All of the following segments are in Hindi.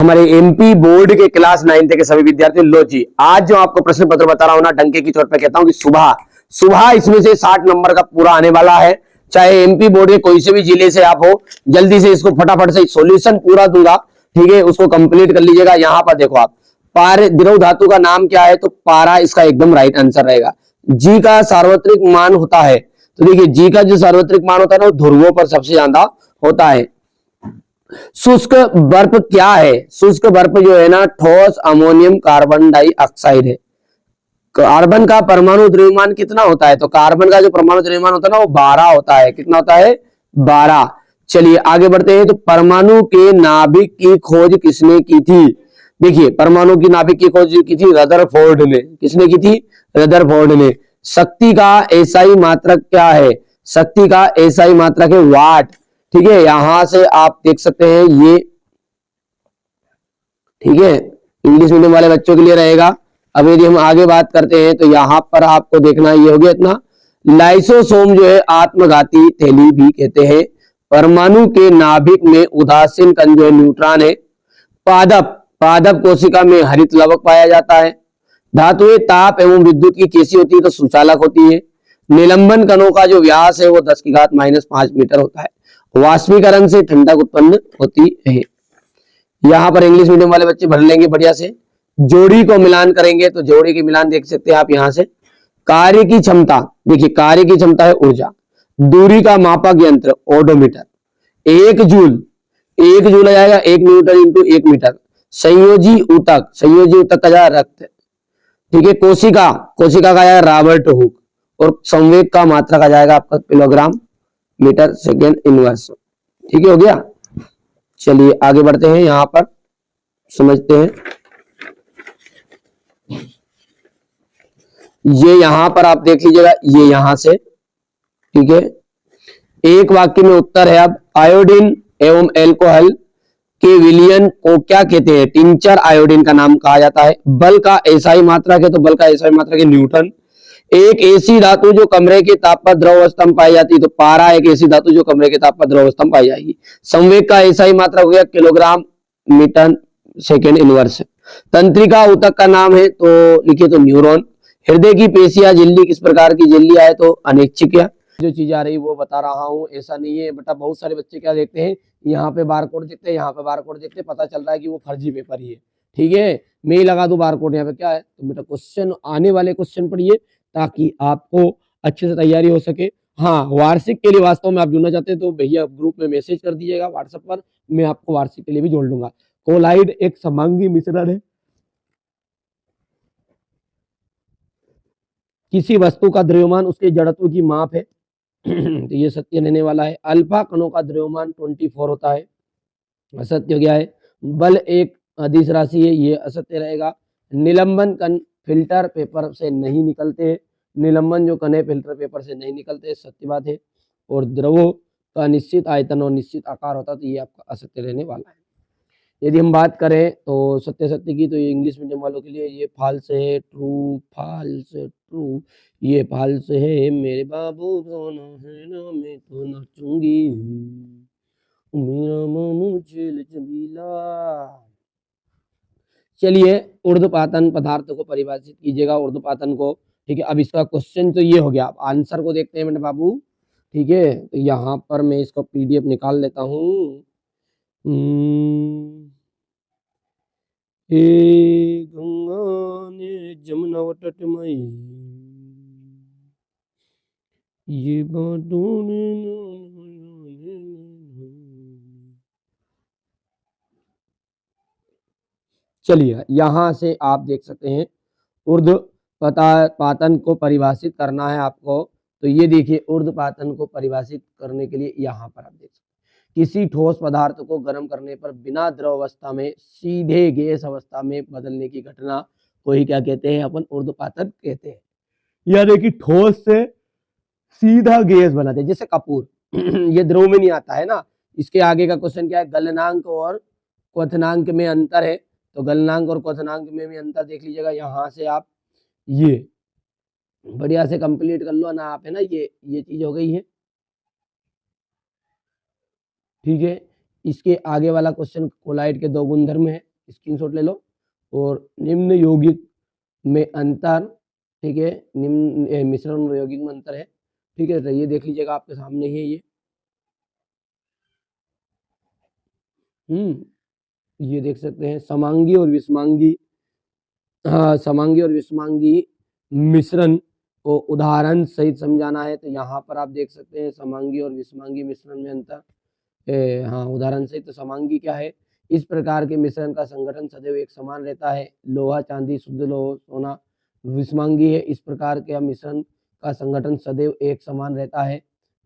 हमारे एमपी बोर्ड के क्लास 9th के सभी विद्यार्थियों, लो जी, आज जो आपको प्रश्न पत्र बता रहा हूं ना, डंके की चोट पे कहता हूं कि सुबह सुबह इसमें से 60 नंबर का पूरा आने वाला है। चाहे एमपी बोर्ड के कोई से भी जिले से आप हो, जल्दी से इसको फटाफट से सॉल्यूशन पूरा दूंगा, ठीक है, उसको कंप्लीट कर लीजिएगा। यहां पर देखो आप, पार द्रव धातु का नाम क्या है, तो पारा इसका एकदम राइट आंसर रहेगा। जी का सार्वत्रिक मान होता है, तो देखिए जी का जो सार्वत्रिक मान होता है ना, वो ध्रुवों पर सबसे ज्यादा होता है। शुष्क बर्फ क्या है, शुष्क बर्फ जो है ना, ठोस अमोनियम कार्बन डाइऑक्साइड है। कार्बन का परमाणु द्रव्यमान कितना होता है, तो कार्बन का जो परमाणु द्रव्यमान होता है ना, वो 12 होता है। कितना होता है, 12। चलिए आगे बढ़ते हैं। तो परमाणु के नाभिक की खोज किसने की थी, देखिए परमाणु की नाभिक की खोज की थी रदरफोर्ड ने। किसने की थी, रदरफोर्ड ने। शक्ति का एसआई मात्रक क्या है, शक्ति का एसआई मात्रक है वाट। ठीक है, यहां से आप देख सकते हैं ये, ठीक है, इंग्लिश मीडियम वाले बच्चों के लिए रहेगा। अब यदि हम आगे बात करते हैं तो यहां पर आपको देखना ये हो गया इतना। लाइसोसोम जो है आत्मघाती थैली भी कहते हैं। परमाणु के नाभिक में उदासीन कण जो है न्यूट्रॉन है। पादप पादप कोशिका में हरित लवक पाया जाता है। धातुएं ताप एवं विद्युत की कैसी होती है, तो सुचालक होती है। निलंबन कणों का जो व्यास है वो 10⁻⁻5 मीटर होता है। वाष्पीकरण से ठंडक उत्पन्न होती है। यहाँ पर इंग्लिश मीडियम वाले बच्चे भर लेंगे बढ़िया से। जोड़ी को मिलान करेंगे तो जोड़ी की मिलान देख सकते हैं आप यहाँ से। कार्य की क्षमता, देखिए कार्य की क्षमता है ऊर्जा। दूरी का मापक यंत्र ओडोमीटर। 1 जूल आ जाएगा 1 न्यूटन इंटू 1 मीटर। संयोजी ऊतक का जाएगा रक्त। ठीक है, कोशिका कोशिका का जाएगा रॉबर्ट हुक। और संवेग का मात्रक आ जाएगा आपका किलोग्राम मीटर सेकेंड इनवर्स। ठीक है, हो गया। चलिए आगे बढ़ते हैं, यहां पर समझते हैं। ये यहां पर आप देख लीजिएगा, ये यहां से, ठीक है, एक वाक्य में उत्तर है। अब आयोडीन एवं एल्कोहल के विलयन को क्या कहते हैं, टिंचर आयोडीन का नाम कहा जाता है। बल का एसआई मात्रक है, तो बल का एसआई मात्रक है न्यूटन। एक ऐसी धातु जो कमरे के ताप पर द्रव अवस्था में पाई जाती है, तो पारा एक ऐसी धातु जो कमरे के ताप पर द्रव अवस्था में पाई जाएगी। संवेग का एसआई मात्रक हो गया किलोग्राम मीटर सेकेंड इनवर्स। तंत्रिका ऊतक का नाम है, तो लिखिए तो न्यूरॉन। हृदय की पेशियां झिल्ली किस प्रकार की झिल्ली है, तो अनिश्चिक्य। जो चीज आ रही वो बता रहा हूँ, ऐसा नहीं है बेटा। बहुत सारे बच्चे क्या देखते हैं, यहाँ पे बारकोड देखते हैं, यहाँ पे बारकोड देखते हैं, पता चल रहा है कि वो फर्जी पेपर ही है। ठीक है, मैं ही लगा दूं बारकोड, यहाँ पे क्या है, तो बेटा क्वेश्चन आने वाले क्वेश्चन पढ़िए ताकि आपको अच्छे से तैयारी हो सके। हाँ, वार्षिक के लिए वास्तव में आप जुड़ना चाहते हैं तो भैया ग्रुप में मैसेज कर दीजिएगा व्हाट्सएप पर, मैं आपको वार्षिक के लिए भी जोड़ लूंगा। कोलाइड एक समांगी मिश्रण है। किसी वस्तु का द्रव्यमान उसके जड़त्व की माप है। तो ये सत्य रहने वाला है। अल्फा कणों का द्रव्यमान 24 होता है, असत्य क्या है। बल एक अदिश राशि है, ये असत्य रहेगा। निलंबन कण फिल्टर पेपर से नहीं निकलते, निलंबन जो कण है फिल्टर पेपर से नहीं निकलते, सत्य बात है। और द्रवों का निश्चित आयतन और निश्चित आकार होता है, तो ये आपका असत्य रहने वाला है। यदि हम बात करें तो सत्य सत्य की, तो ये इंग्लिश मीडियम वालों के लिए ये फॉल्स है, ट्रू फॉल्स ट्रू, ये फॉल्स है। मेरे बाबू सोना है ना, मैं तो नाचूंगी मेरा मामू झेल चबीला। चलिए ऊर्ध्वपातन पदार्थ को परिभाषित कीजिएगा, ऊर्ध्वपातन को। ठीक है, अब इसका क्वेश्चन तो ये हो गया, अब आंसर को देखते हैं मेरे बाबू। ठीक है, तो यहाँ पर मैं इसको पीडीएफ निकाल लेता हूँ। हे गंगा ने जमुना वटट मई, ये बातों ने। चलिए यहां से आप देख सकते हैं, ऊर्ध्वपातन को परिभाषित करना है आपको। तो ये देखिए, ऊर्ध्वपातन को परिभाषित करने के लिए यहाँ पर आप देख सकते हैं, किसी ठोस पदार्थ को गर्म करने पर बिना द्रव अवस्था में सीधे गैस अवस्था में बदलने की घटना को ही क्या कहते हैं, अपन ऊर्ध्वपातन कहते हैं। यानी कि ठोस से सीधा गैस बनाते हैं, जैसे कपूर। ये द्रव में नहीं आता है ना। इसके आगे का क्वेश्चन क्या है, गलनांक और क्वथनांक में अंतर है, तो गलनांक और क्वथनांक में भी अंतर देख लीजिएगा। यहाँ से आप ये बढ़िया से कंप्लीट कर लो ना आप, है ना। ये चीज हो गई है। ठीक है, इसके आगे वाला क्वेश्चन कोलाइड के दो गुणधर्म है, स्क्रीनशॉट ले लो। और निम्न यौगिक में अंतर, ठीक है, निम्न मिश्रण और यौगिक में अंतर है, ठीक है। तो ये देख लीजिएगा, आपके सामने ही है ये। ये देख सकते हैं समांगी और विषमांगी, हाँ, समांगी और विषमांगी मिश्रण को उदाहरण सहित समझाना है। तो यहाँ पर आप देख सकते हैं समांगी और विषमांगी मिश्रण में अंतर, हाँ, उदाहरण सहित। तो समांगी क्या है? इस प्रकार के मिश्रण का संगठन सदैव एक समान रहता है, लोहा चांदी शुद्ध लोह सोना। विषमांगी है, इस प्रकार के मिश्रण का संगठन सदैव एक समान रहता है,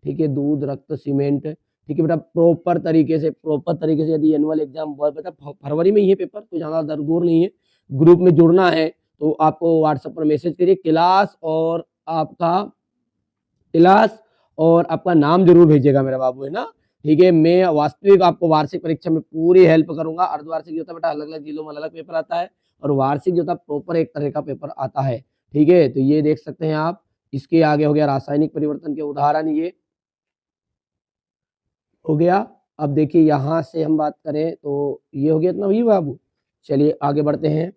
ठीक है, दूध रक्त सीमेंट, ठीक है बेटा। प्रॉपर तरीके से यदि एनुअल एग्जाम बेटा फरवरी में ही है पेपर, तो ज़्यादा दूर नहीं है। ग्रुप में जुड़ना है तो आपको व्हाट्सएप पर मैसेज करिए, क्लास और आपका नाम जरूर भेजिएगा मेरा बाबू, है ना, ठीक है। मैं वास्तविक आपको वार्षिक परीक्षा में पूरी हेल्प करूंगा। अर्धवार्षिक जो था बेटा अलग अलग जिलों में अलग अलग पेपर आता है, और वार्षिक जो था प्रॉपर एक तरह का पेपर आता है, ठीक है। तो ये देख सकते हैं आप। इसके आगे हो गया रासायनिक परिवर्तन के उदाहरण, ये हो गया। अब देखिए यहां से हम बात करें तो ये हो गया इतना ही बाबू। चलिए आगे बढ़ते हैं।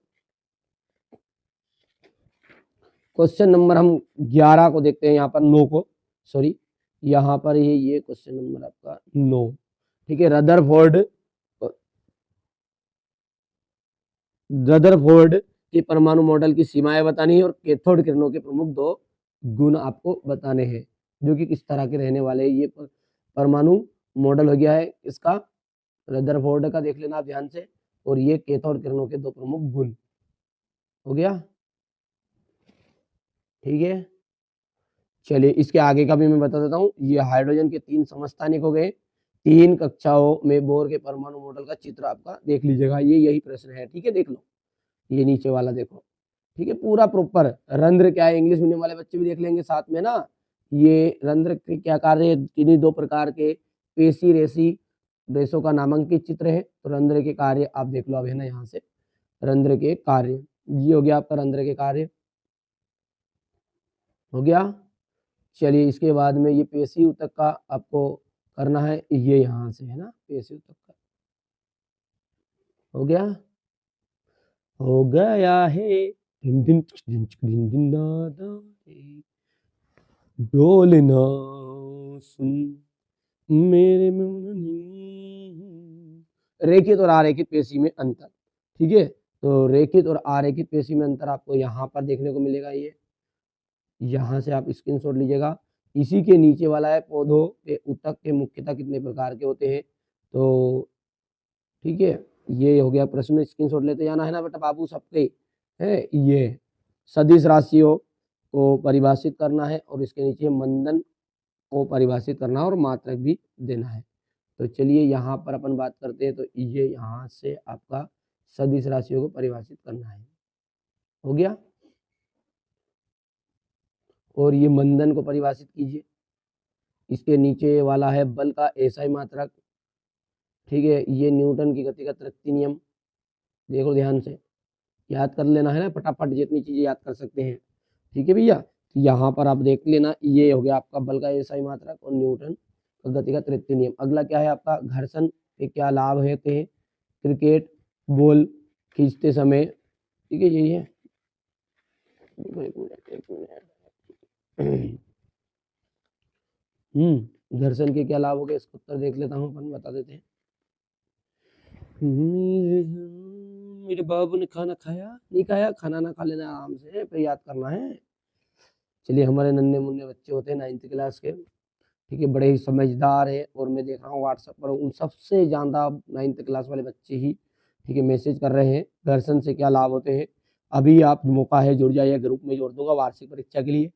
क्वेश्चन नंबर हम 11 को देखते हैं, यहाँ पर 9 को, सॉरी, यहाँ पर ये क्वेश्चन नंबर आपका 9, ठीक है। रदरफोर्ड के परमाणु मॉडल की सीमाएं बतानी है और कैथोड किरणों के प्रमुख 2 गुण आपको बताने हैं, जो कि किस तरह के रहने वाले हैं। ये परमाणु मॉडल हो गया है इसका, रदरफोर्ड का देख लेना आप ध्यान से, और ये कैथोड किरणों के 2 प्रमुख गुण हो गया, ठीक है। चलिए इसके आगे का भी मैं बता देता हूँ। ये हाइड्रोजन के 3 समस्थानिक हो गए। 3 कक्षाओं में बोर के परमाणु मॉडल का चित्र आपका देख लीजिएगा, ये यही प्रश्न है, ठीक है, देख लो। ये नीचे वाला देखो, ठीक है, पूरा प्रॉपर। रंध्र क्या है, इंग्लिश मीडियम वाले बच्चे भी देख लेंगे साथ में ना। ये रंध्र के क्या कार्य है, किन्हीं 2 प्रकार के पेशी रेशों का नामांकित चित्र है। तो रंध्र के कार्य आप देख लो अब, है ना, यहाँ से रंध्र के कार्य, ये हो गया आपका रंध्र के कार्य, हो गया। चलिए इसके बाद में ये पेशी ऊतक का आपको करना है, ये यहाँ से, है ना, पेशी ऊतक का हो गया, हो गया है। दिन दिन दिन दिन दिन दादा डोलना सुन मेरे रेखित और आरेखित पेशी में अंतर, ठीक है। तो रेखित और आरेखित पेशी में अंतर आपको यहाँ पर देखने को मिलेगा, ये यहाँ से आप स्क्रीनशॉट लीजिएगा। इसी के नीचे वाला है पौधों के ऊतक के मुख्यतः कितने प्रकार के होते हैं। तो ठीक है, ये हो गया प्रश्न, स्क्रीनशॉट लेते जाना है ना बेटा बाबू सबके, है। ये सदिश राशियों को परिभाषित करना है, और इसके नीचे मंदन को परिभाषित करना है, और मात्रक भी देना है। तो चलिए यहाँ पर अपन बात करते हैं। तो ये यहाँ से आपका सदिश राशियों को परिभाषित करना है, हो गया। और ये मंदन को परिभाषित कीजिए। इसके नीचे वाला है बल का एसआई मात्रक, ठीक है। ये न्यूटन की गति का तृतीय नियम, देखो ध्यान से याद कर लेना है ना, फटाफट जितनी चीजें याद कर सकते हैं, ठीक है भैया। यहाँ पर आप देख लेना, ये हो गया आपका बल का एसआई मात्रक और न्यूटन का गति का तृतीय नियम। अगला क्या है आपका, घर्षण के क्या लाभ होते हैं, क्रिकेट बॉल खींचते समय, ठीक है, यही है। घर्षण के क्या लाभ हो गए, इसका उत्तर देख लेता हूँ, अपन बता देते हैं। मेरे बाबू ने खाना खाया नहीं खाया, खाना ना खा लेना, आराम से फिर याद करना है। चलिए हमारे नन्हे मुन्ने बच्चे होते हैं 9th क्लास के, ठीक है, बड़े ही समझदार है। और मैं देख रहा हूँ व्हाट्सएप पर उन सबसे ज़्यादा 9th क्लास वाले बच्चे ही, ठीक है, मैसेज कर रहे हैं घर्षण से क्या लाभ होते हैं। अभी आप मौका है, जुड़ जाइए, ग्रुप में जोड़ दूंगा वार्षिक परीक्षा के लिए।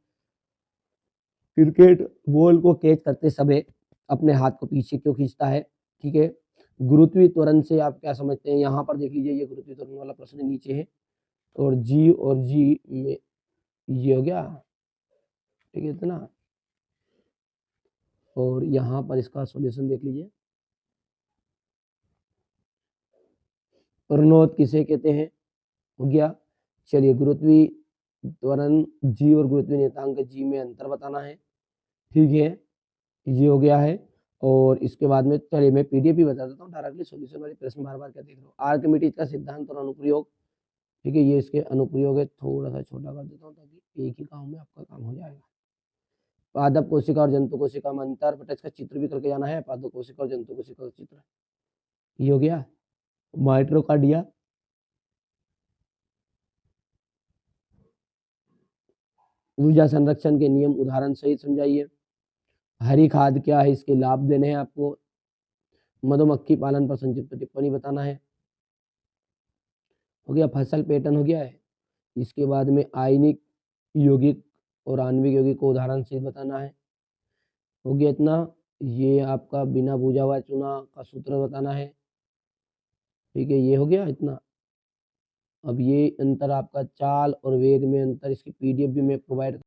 क्रिकेट बॉल को कैच करते समय अपने हाथ को पीछे क्यों खींचता है, ठीक है। गुरुत्वीय त्वरण से आप क्या समझते हैं, यहाँ पर देख लीजिए, ये गुरुत्वीय त्वरण वाला प्रश्न नीचे है। और जी में ये हो गया, ठीक है, इतना। और यहाँ पर इसका सॉल्यूशन देख लीजिए। प्रणोद किसे कहते हैं, हो गया। चलिए गुरुत्वीय त्वरण जी और गुरुत्वीय नियतांक जी में अंतर बताना है, ठीक है, ये हो गया है। और इसके बाद में चलिए मैं पीडीएफ भी बता देता हूँ डायरेक्टली सोल्यूशन वाले प्रश्न बार बार क्या देख रहे हो। आर्किमिडीज का सिद्धांत और अनुप्रयोग, ठीक है, ये इसके अनुप्रयोग है, थोड़ा सा छोटा कर देता हूँ ताकि एक ही काम में आपका काम हो जाएगा। पादप कोशिका और जंतु कोशिका में अंतर, बट इसका चित्र भी करके जाना है, पादप कोशिका और जंतु कोशिका का चित्र, ये हो गया। माइट्रोकार्डिया, ऊर्जा संरक्षण के नियम उदाहरण सहित समझाइए। हरी खाद क्या है, इसके लाभ देने हैं आपको। मधुमक्खी पालन पर संक्षिप्त टिप्पणी बताना है। हो गया फसल पैटर्न, हो गया है। इसके बाद में आयनिक यौगिक और आणविक यौगिक को उदाहरण से बताना है। हो गया इतना। ये आपका बिना भुजा हुआ चूना का सूत्र बताना है, ठीक है, ये हो गया इतना। अब ये अंतर आपका चाल और वेग में अंतर, इसकी पीडीएफ भी मैं प्रोवाइड